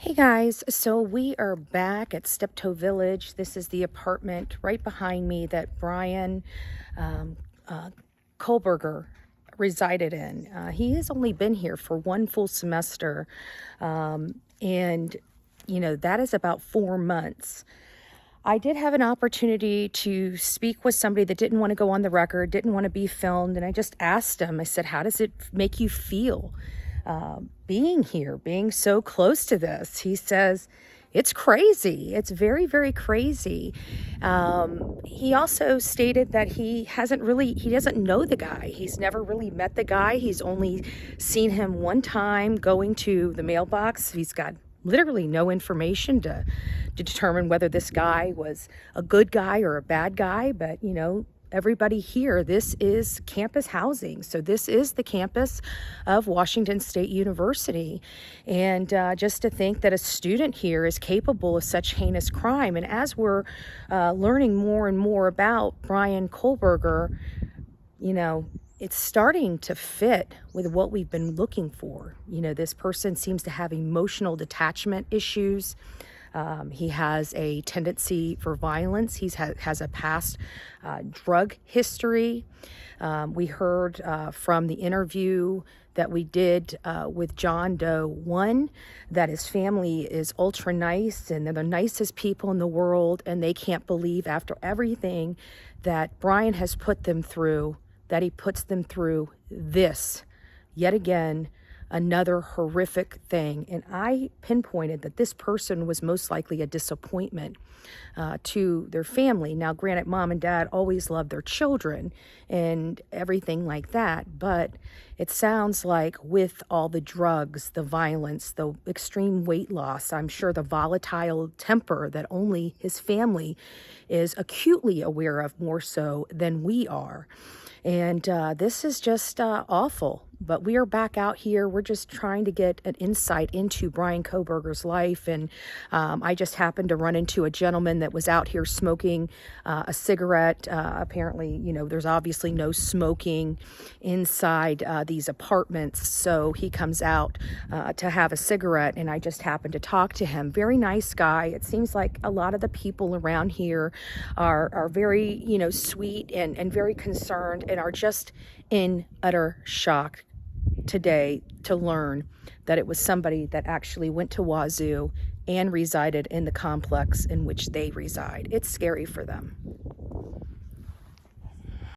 Hey guys, so we are back at Steptoe Village. This is the apartment right behind me that Brian um, uh, Kohlberger resided in. He has only been here for one full semester, and that is about 4 months. I did have an opportunity to speak with somebody that didn't want to go on the record, didn't want to be filmed, and I just asked him, I said, how does it make you feel being here, being so close to this? He says, it's crazy. It's very, very crazy. He also stated that he doesn't know the guy. He's never really met the guy. He's only seen him one time going to the mailbox. He's got literally no information to determine whether this guy was a good guy or a bad guy. But, everybody here, this is campus housing. So this is the campus of Washington State University. And just to think that a student here is capable of such heinous crime. And as we're learning more and more about Brian Kohlberger, it's starting to fit with what we've been looking for. This person seems to have emotional detachment issues. He has a tendency for violence. He has a past drug history. We heard from the interview that we did with John Doe 1 that his family is ultra nice and they're the nicest people in the world, and they can't believe after everything that Brian has put them through, that he puts them through this yet again, another horrific thing. And I pinpointed that this person was most likely a disappointment to their family. Now, granted, mom and dad always loved their children and everything like that, but it sounds like with all the drugs, the violence, the extreme weight loss, I'm sure the volatile temper that only his family is acutely aware of, more so than we are. And this is just awful. But we are back out here. We're just trying to get an insight into Brian Kohlberger's life. And I just happened to run into a gentleman that was out here smoking a cigarette. Apparently, there's obviously no smoking inside these apartments. So he comes out to have a cigarette, and I just happened to talk to him. Very nice guy. It seems like a lot of the people around here are very, sweet and very concerned, and are just in utter shock today to learn that it was somebody that actually went to Wazoo and resided in the complex in which they reside. It's scary for them.